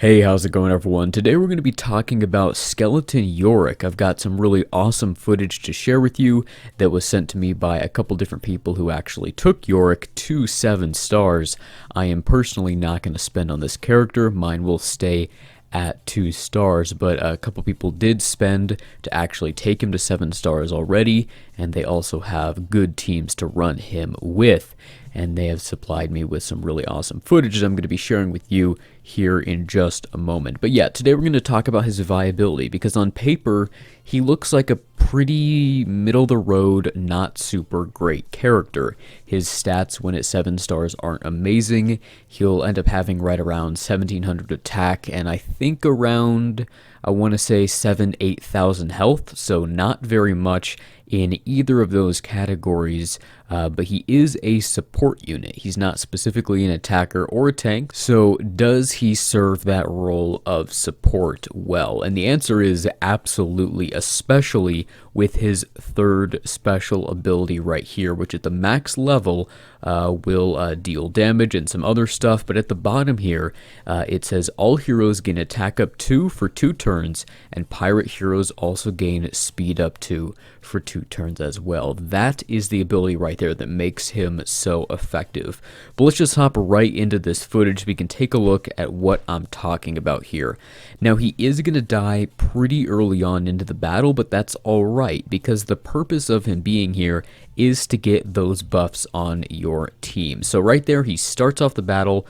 Hey, how's it going, everyone? Today we're going to be talking about Skeleton Yorick. I've got some really awesome footage to share with you that was sent to me by a couple different people who actually took Yorick to 7 stars. I am personally not going to spend on this character. Mine will stay at 2 stars, but a couple people did spend to actually take him to 7 stars already, and they also have good teams to run him with. And they have supplied me with some really awesome footage that I'm going to be sharing with you here in just a moment. But yeah, today we're going to talk about his viability, because on paper, he looks like a pretty middle-of-the-road, not super great character. His stats when at 7 stars aren't amazing. He'll end up having right around 1700 attack, and I think around, I want to say 8,000 health, so not very much in either of those categories, but he is a support unit. He's not specifically an attacker or a tank, so does he serve that role of support well? And the answer is absolutely, especially with his 3rd special ability right here, which at the max level will deal damage and some other stuff, but at the bottom here, it says all heroes gain attack up 2 for 2 turns, and pirate heroes also gain speed up 2 for 2 turns as well. That is the ability right there that makes him so effective. But let's just hop right into this footage so we can take a look at what I'm talking about here. Now, he is going to die pretty early on into the battle, but that's alright, because the purpose of him being here is to get those buffs on your team. So right there, he starts off the battle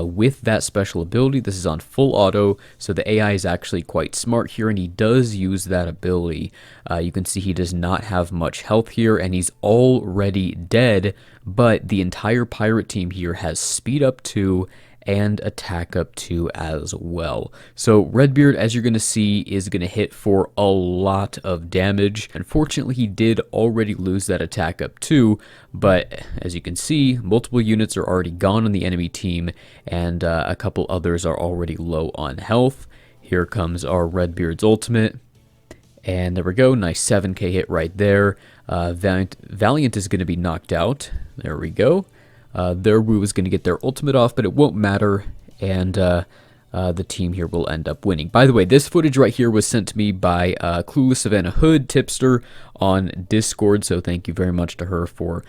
with that special ability. This is on full auto, so the AI is actually quite smart here, and he does use that ability. You can see he does not have much health here, and he's already dead, but the entire pirate team here has speed up 2 and attack up 2 as well. So Redbeard, as you're going to see, is going to hit for a lot of damage. Unfortunately, he did already lose that attack up 2, but as you can see, multiple units are already gone on the enemy team, and a couple others are already low on health. Here comes our Redbeard's ultimate. And there we go, nice 7k hit right there. Valiant is going to be knocked out. There we go. Their Wu is going to get their ultimate off, but it won't matter, and the team here will end up winning. By the way, this footage right here was sent to me by Clueless Savannah Hood, tipster, on Discord, so thank you very much to her for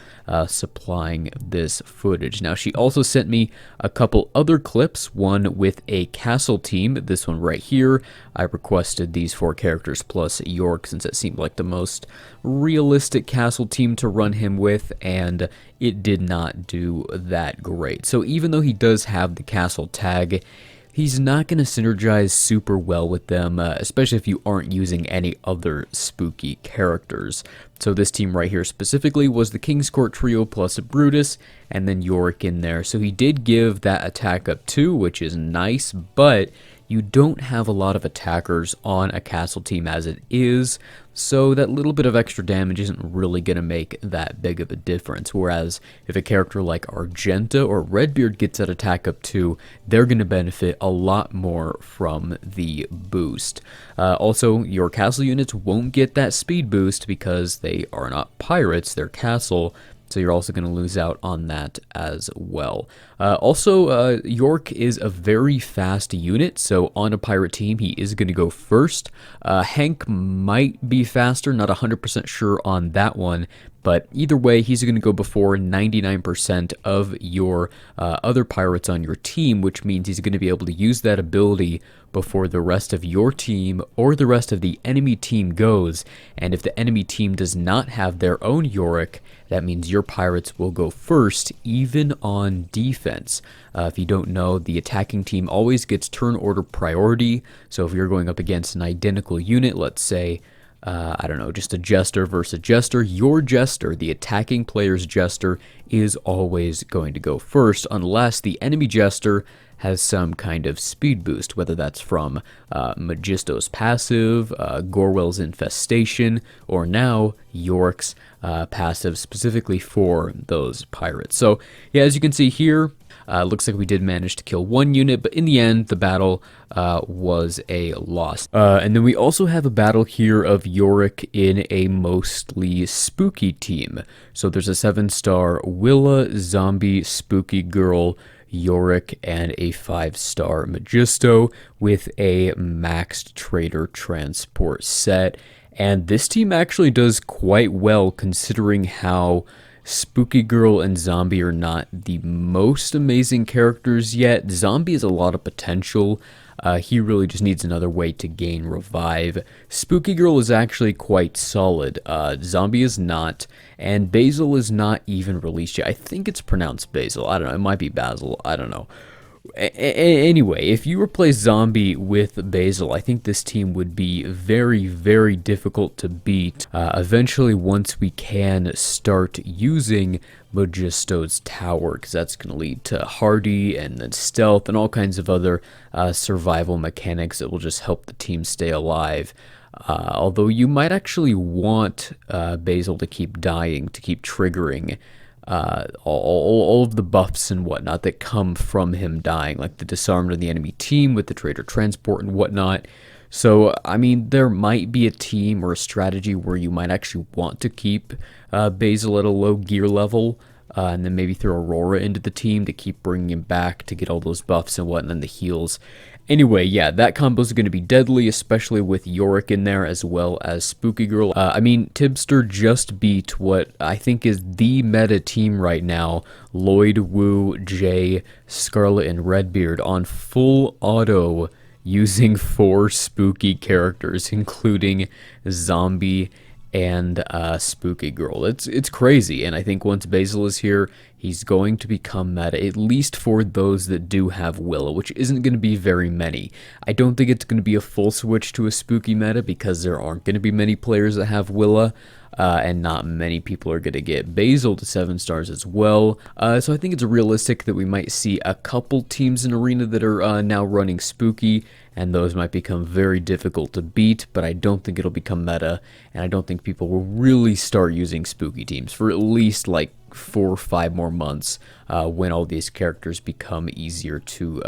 supplying this footage. Now, she also sent me a couple other clips, one with a castle team, this one right here. I requested these 4 characters plus Yorick, since it seemed like the most realistic castle team to run him with, and it did not do that great. So even though he does have the castle tag, he's not going to synergize super well with them, especially if you aren't using any other spooky characters. So this team right here specifically was the King's Court trio plus a Brutus, and then Yorick in there. So he did give that attack up 2, which is nice, but you don't have a lot of attackers on a castle team as it is, so that little bit of extra damage isn't really going to make that big of a difference. Whereas if a character like Argenta or Redbeard gets that attack up 2, they're going to benefit a lot more from the boost. Also, your castle units won't get that speed boost because they are not pirates, they're castle. So you're also going to lose out on that as well. Also, Yorick is a very fast unit, so on a pirate team, he is going to go first. Hank might be faster, not 100% sure on that one, but either way, he's going to go before 99% of your other pirates on your team, which means he's going to be able to use that ability before the rest of your team or the rest of the enemy team goes. And if the enemy team does not have their own Yorick, that means your pirates will go first, even on defense. If you don't know, the attacking team always gets turn order priority. So if you're going up against an identical unit, let's say, I don't know, just a Jester versus a Jester, your Jester, the attacking player's Jester, is always going to go first, unless the enemy Jester has some kind of speed boost, whether that's from Magisto's passive, Gorwell's Infestation, or now Yorick's passive specifically for those pirates. So yeah, as you can see here, looks like we did manage to kill 1 unit, but in the end, the battle was a loss. And then we also have a battle here of Yorick in a mostly spooky team. So there's a 7-star Willa Zombie Spooky Girl Yorick, and a 5-star Magisto with a maxed trader transport set. And this team actually does quite well considering how Spooky Girl and Zombie are not the most amazing characters yet. Zombie has a lot of potential. He really just needs another way to gain revive. Spooky Girl is actually quite solid. Zombie is not, and Basil is not even released yet. I think it's pronounced Basil. I don't know. It might be Basil. I don't know. Anyway, if you replace Zombie with Basil, I think this team would be very, very difficult to beat. Eventually, once we can start using Magisto's tower, because that's going to lead to Hardy and then stealth and all kinds of other survival mechanics that will just help the team stay alive. Although you might actually want Basil to keep dying, to keep triggering all of the buffs and whatnot that come from him dying, like the disarmed of the enemy team with the trader transport and whatnot. So, I mean, there might be a team or a strategy where you might actually want to keep Basil at a low gear level, and then maybe throw Aurora into the team to keep bringing him back to get all those buffs and whatnot, and the heals. Anyway, yeah, that combo is going to be deadly, especially with Yorick in there as well as Spooky Girl. I mean, Tibster just beat what I think is the meta team right now, Lloyd, Wu, Jay, Scarlet, and Redbeard on full auto using 4 spooky characters, including Zombie and Spooky Girl. It's crazy, and I think once Basil is here, he's going to become meta, at least for those that do have Willa, which isn't going to be very many. I don't think it's going to be a full switch to a spooky meta because there aren't going to be many players that have Willa, and not many people are going to get Basil to 7 stars as well. So I think it's realistic that we might see a couple teams in Arena that are now running spooky, and those might become very difficult to beat, but I don't think it'll become meta, and I don't think people will really start using spooky teams for at least like 4 or 5 more months when all these characters become easier to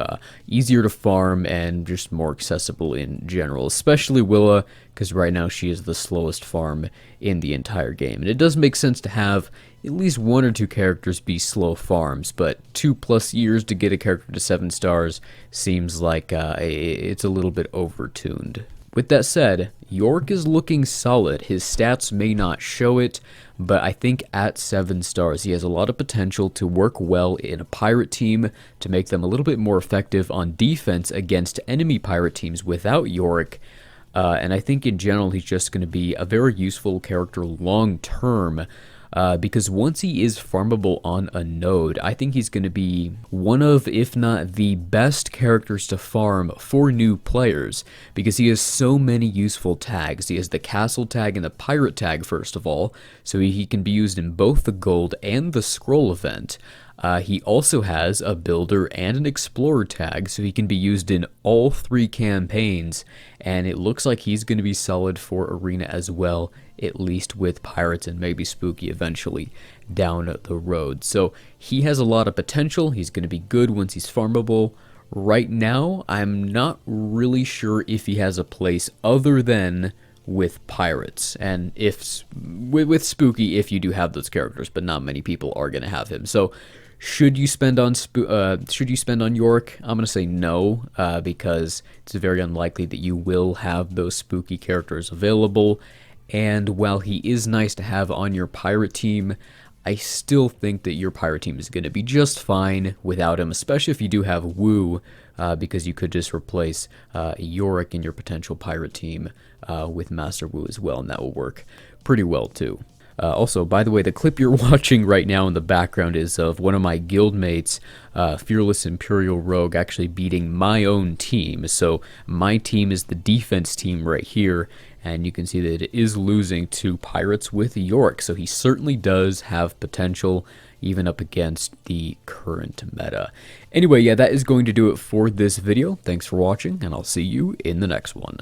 farm and just more accessible in general, especially Willa, because right now she is the slowest farm in the entire game. And it does make sense to have at least 1 or 2 characters be slow farms, but 2+ years to get a character to 7 stars seems like it's a little bit overtuned. With that said, Yorick is looking solid. His stats may not show it, but I think at 7 stars, he has a lot of potential to work well in a pirate team, to make them a little bit more effective on defense against enemy pirate teams without Yorick. And I think in general, he's just going to be a very useful character long term. Because once he is farmable on a node, I think he's going to be one of, if not the best characters to farm for new players, because he has so many useful tags. He has the castle tag and the pirate tag, first of all, so he can be used in both the gold and the scroll event. He also has a builder and an explorer tag, so he can be used in all 3 campaigns, and it looks like he's going to be solid for Arena as well, at least with pirates and maybe spooky eventually down the road. So he has a lot of potential. He's going to be good once he's farmable. Right now, I'm not really sure if he has a place other than with pirates, and if with spooky, if you do have those characters, but not many people are going to have him. So should you spend on Yorick? I'm going to say no, because it's very unlikely that you will have those spooky characters available. And while he is nice to have on your pirate team, I still think that your pirate team is going to be just fine without him, especially if you do have Wu, because you could just replace Yorick in your potential pirate team with Master Wu as well, and that will work pretty well too. Also, by the way, the clip you're watching right now in the background is of one of my guildmates, Fearless Imperial Rogue, actually beating my own team. So my team is the defense team right here, and you can see that it is losing to pirates with Yorick. So he certainly does have potential, even up against the current meta. Anyway, yeah, that is going to do it for this video. Thanks for watching, and I'll see you in the next one.